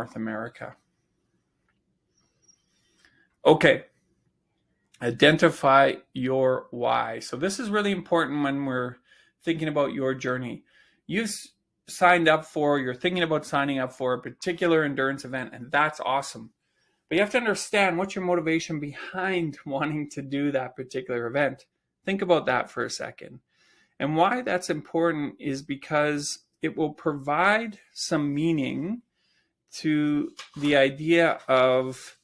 North America. Okay, identify your why. So this is really important when we're thinking about your journey. You've signed up for, you're thinking about signing up for a particular endurance event, and that's awesome. But you have to understand what's your motivation behind wanting to do that particular event. Think about that for a second. And why that's important is because it will provide some meaning to the idea of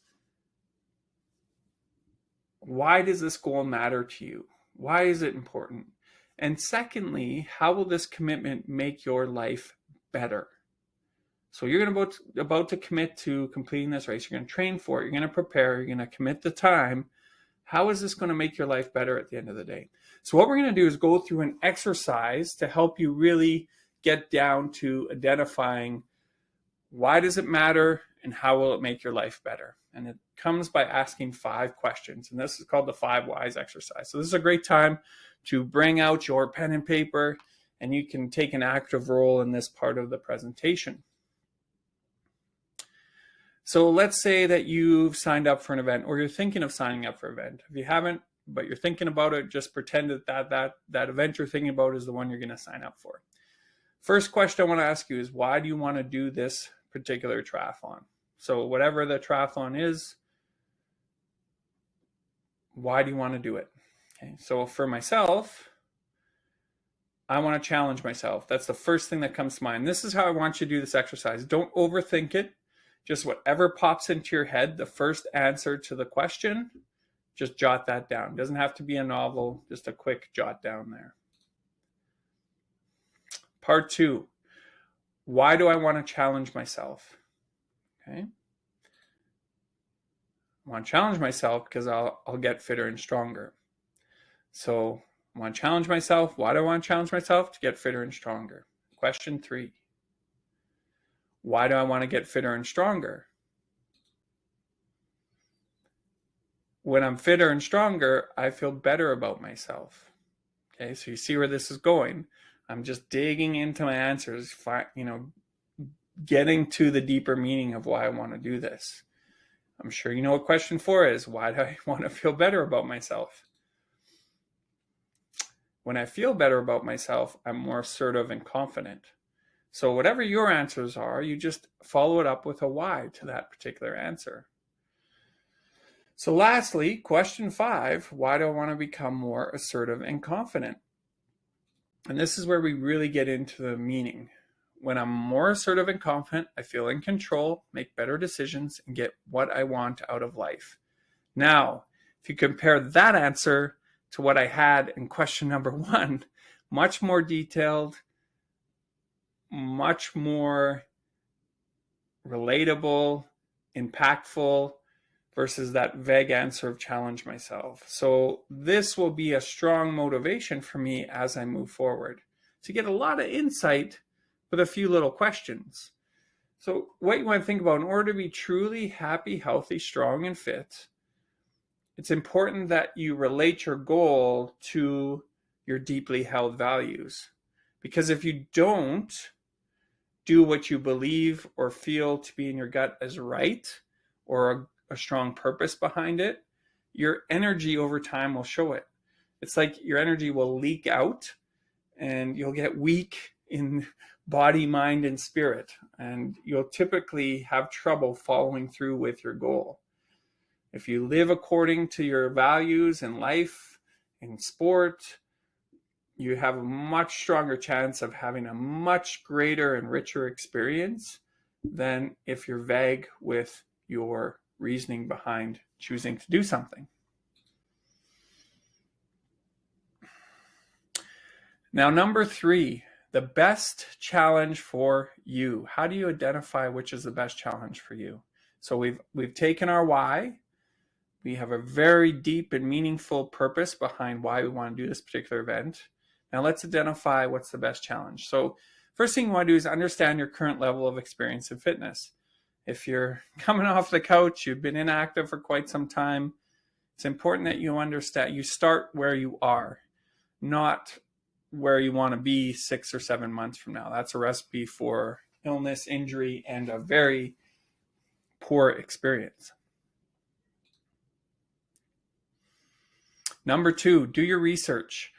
why does this goal matter to you? Why is it important? And secondly, how will this commitment make your life better? So you're about to commit to completing this race. You're going to train for it. You're going to prepare. You're going to commit the time. How is this going to make your life better at the end of the day? So what we're going to do is go through an exercise to help you really get down to identifying why does it matter and how will it make your life better. And it comes by asking 5 questions. And this is called the 5 whys exercise. So this is a great time to bring out your pen and paper, and you can take an active role in this part of the presentation. So let's say that you've signed up for an event, or you're thinking of signing up for an event. If you haven't, but you're thinking about it, just pretend that event you're thinking about is the one you're going to sign up for. First question I want to ask you is, why do you want to do this particular triathlon? So whatever the triathlon is, why do you want to do it? Okay. So for myself, I want to challenge myself. That's the first thing that comes to mind. This is how I want you to do this exercise. Don't overthink it. Just whatever pops into your head, the first answer to the question, just jot that down. It doesn't have to be a novel, just a quick jot down there. Part 2, why do I want to challenge myself? Okay. I want to challenge myself because I'll get fitter and stronger. So I want to challenge myself. Why do I want to challenge myself? To get fitter and stronger. Question 3. Why do I want to get fitter and stronger? When I'm fitter and stronger, I feel better about myself. Okay, so you see where this is going. I'm just digging into my answers, getting to the deeper meaning of why I want to do this. I'm sure you know what question 4 is. Why do I want to feel better about myself? When I feel better about myself, I'm more assertive and confident. So whatever your answers are, you just follow it up with a why to that particular answer. So lastly, question 5, why do I want to become more assertive and confident? And this is where we really get into the meaning. When I'm more assertive and confident, I feel in control, make better decisions, and get what I want out of life. Now, if you compare that answer to what I had in question number 1, much more detailed, much more relatable, impactful, versus that vague answer of challenge myself. So this will be a strong motivation for me as I move forward to get a lot of insight with a few little questions. So what you want to think about, in order to be truly happy, healthy, strong, and fit, it's important that you relate your goal to your deeply held values. Because if you don't do what you believe or feel to be in your gut as right, or a strong purpose behind it, your energy over time will show it. It's like your energy will leak out and you'll get weak in body, mind, and spirit. And you'll typically have trouble following through with your goal. If you live according to your values in life, in sport, you have a much stronger chance of having a much greater and richer experience than if you're vague with your reasoning behind choosing to do something. Now, number 3, the best challenge for you. How do you identify which is the best challenge for you? So we've taken our why. We have a very deep and meaningful purpose behind why we want to do this particular event. Now let's identify what's the best challenge. So first thing you want to do is understand your current level of experience and fitness. If you're coming off the couch, you've been inactive for quite some time, it's important that you understand, you start where you are, not where you want to be 6 or 7 months from now. That's a recipe for illness, injury, and a very poor experience. Number 2, do your research.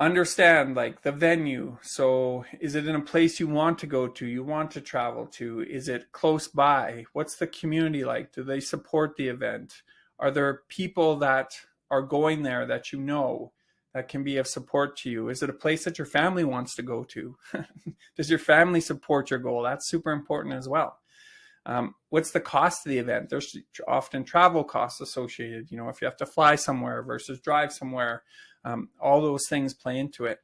Understand like the venue. So is it in a place you want to go to, you want to travel to? Is it close by? What's the community like? Do they support the event? Are there people that are going there that you know that can be of support to you? Is it a place that your family wants to go to? Does your family support your goal? That's super important as well. What's the cost of the event? There's often travel costs associated, you know, if you have to fly somewhere versus drive somewhere. All those things play into it.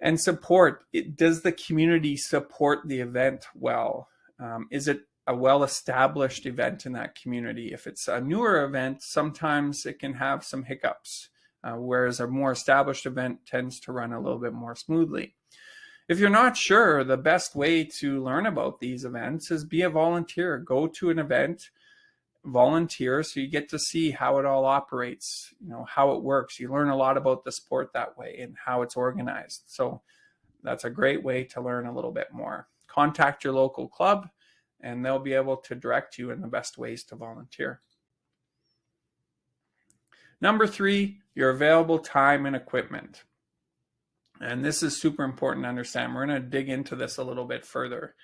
And support. Does the community support the event well? Is it a well-established event in that community? If it's a newer event, sometimes it can have some hiccups, whereas a more established event tends to run a little bit more smoothly. If you're not sure, the best way to learn about these events is be a volunteer. Go to an event, volunteer, so you get to see how it all operates, you know, how it works. You learn a lot about the sport that way and how it's organized. So that's a great way to learn a little bit more. Contact your local club and they'll be able to direct you in the best ways to volunteer. Number 3, your available time and equipment. And this is super important to understand. We're going to dig into this a little bit further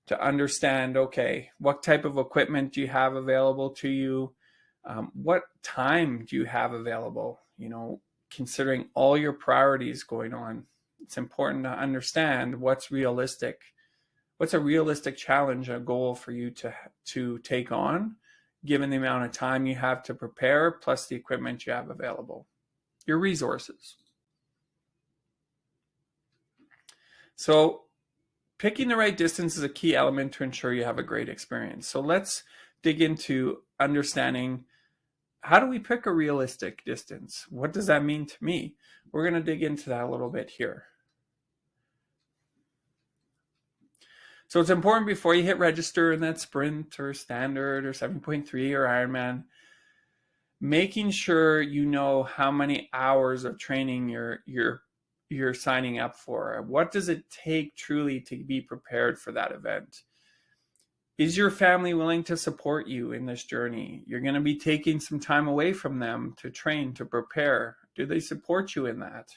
to understand, okay, what type of equipment do you have available to you? What time do you have available? You know, considering all your priorities going on, it's important to understand what's realistic. What's a realistic challenge, a goal for you to take on, given the amount of time you have to prepare, plus the equipment you have available, your resources. So picking the right distance is a key element to ensure you have a great experience. So let's dig into understanding, how do we pick a realistic distance? What does that mean to me? We're going to dig into that a little bit here. So it's important before you hit register in that sprint or standard or 7.3 or Ironman, making sure you know how many hours of training you're signing up for. What does it take truly to be prepared for that event? Is your family willing to support you in this journey? You're going to be taking some time away from them to train, to prepare. Do they support you in that?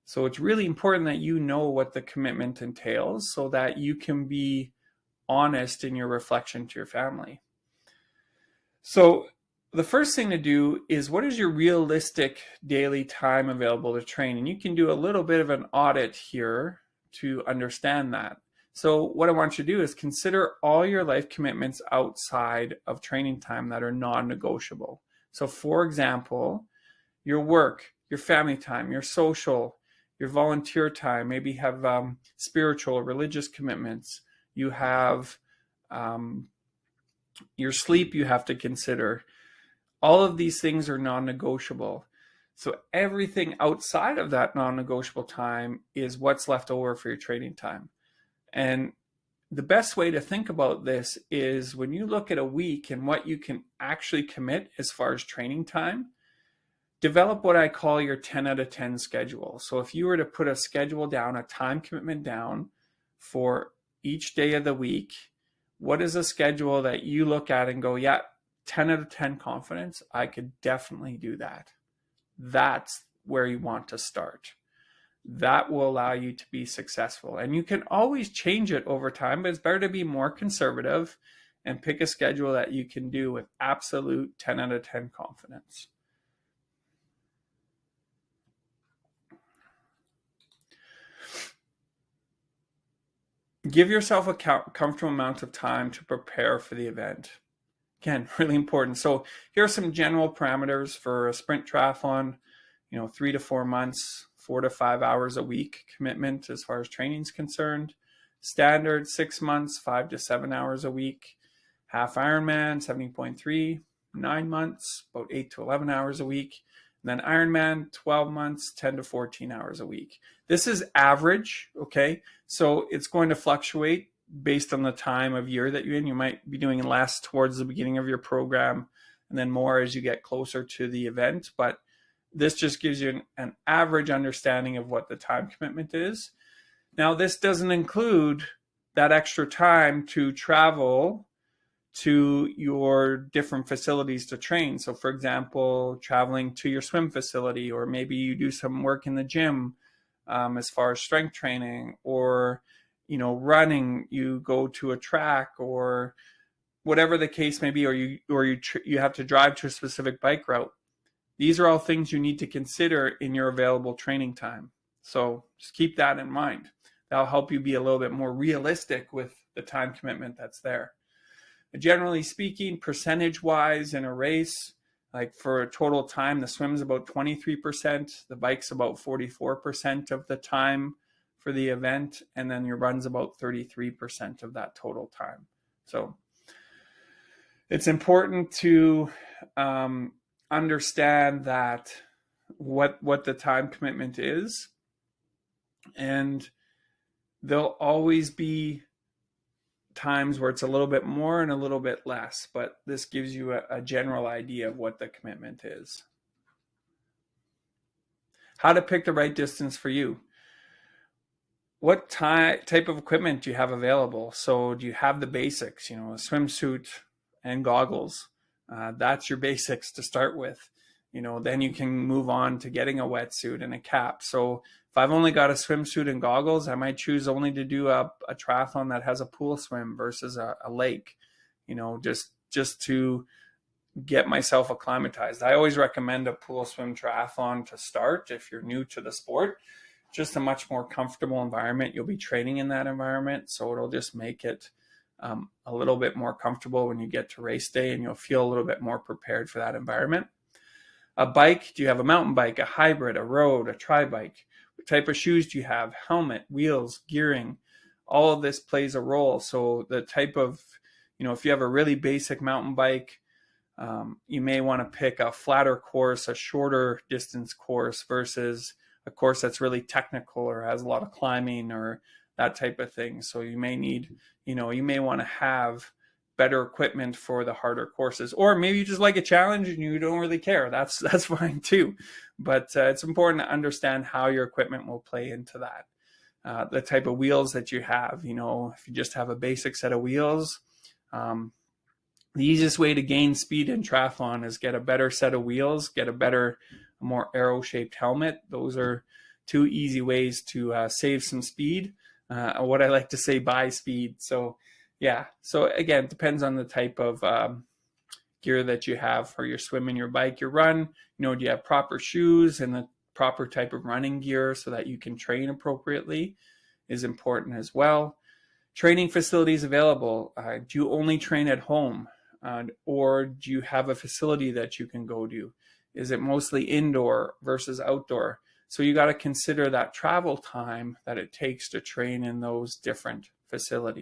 So it's really important that you know what the commitment entails so that you can be honest in your reflection to your family. So the first thing to do is, what is your realistic daily time available to train? And you can do a little bit of an audit here to understand that. So what I want you to do is consider all your life commitments outside of training time that are non-negotiable. So for example, your work, your family time, your social, your volunteer time, maybe you have spiritual or religious commitments. You have your sleep you have to consider. All of these things are non-negotiable. So everything outside of that non-negotiable time is what's left over for your training time. And the best way to think about this is when you look at a week and what you can actually commit as far as training time, develop what I call your 10 out of 10 schedule. So if you were to put a schedule down, a time commitment down for each day of the week, what is a schedule that you look at and go, yeah, 10 out of 10 confidence, I could definitely do that. That's where you want to start. That will allow you to be successful. And you can always change it over time, but it's better to be more conservative and pick a schedule that you can do with absolute 10 out of 10 confidence. Give yourself a comfortable amount of time to prepare for the event. Again, really important. So here are some general parameters for a sprint triathlon. 3 to 4 months, 4 to 5 hours a week commitment as far as training is concerned. Standard 6 months, 5 to 7 hours a week. Half Ironman, 70.3, 9 months, about 8 to 11 hours a week. And then Ironman, 12 months, 10 to 14 hours a week. This is average, okay? So it's going to fluctuate based on the time of year that you're in. You might be doing less towards the beginning of your program and then more as you get closer to the event. But this just gives you an average understanding of what the time commitment is. Now, this doesn't include that extra time to travel to your different facilities to train. So for example, traveling to your swim facility, or maybe you do some work in the gym as far as strength training, or running, you go to a track, or whatever the case may be, or you have to drive to a specific bike route. These are all things you need to consider in your available training time. So just keep that in mind. That'll help you be a little bit more realistic with the time commitment that's there. Generally speaking, percentage-wise in a race, like for a total time, the swim's about 23%, the bike's about 44% of the time for the event, and then your run's about 33% of that total time. So it's important to understand that what the time commitment is, and there'll always be times where it's a little bit more and a little bit less, but this gives you a general idea of what the commitment is. How to pick the right distance for you. What type of equipment do you have available? So do you have the basics, a swimsuit and goggles? That's your basics to start with. Then you can move on to getting a wetsuit and a cap. So if I've only got a swimsuit and goggles, I might choose only to do a triathlon that has a pool swim versus a lake, just to get myself acclimatized. I always recommend a pool swim triathlon to start if you're new to the sport. Just a much more comfortable environment. You'll be training in that environment, so it'll just make it a little bit more comfortable when you get to race day, and you'll feel a little bit more prepared for that environment. A bike, do you have a mountain bike, a hybrid, a road, a tri-bike? What type of shoes do you have? Helmet, wheels, gearing, all of this plays a role. So the type of, if you have a really basic mountain bike, you may want to pick a flatter course, a shorter distance course versus a course that's really technical or has a lot of climbing or that type of thing. So you may need, you may want to have better equipment for the harder courses, or maybe you just like a challenge and you don't really care. That's fine too. But it's important to understand how your equipment will play into that. The type of wheels that you have, if you just have a basic set of wheels, the easiest way to gain speed in triathlon is get a better set of wheels, get a better, more arrow-shaped helmet. Those are two easy ways to save some speed. What I like to say, buy speed. So yeah, so again, it depends on the type of gear that you have for your swim and your bike, your run. Do you have proper shoes and the proper type of running gear so that you can train appropriately is important as well. Training facilities available. Do you only train at home? Or do you have a facility that you can go to? Is it mostly indoor versus outdoor? So you got to consider that travel time that it takes to train in those different facilities.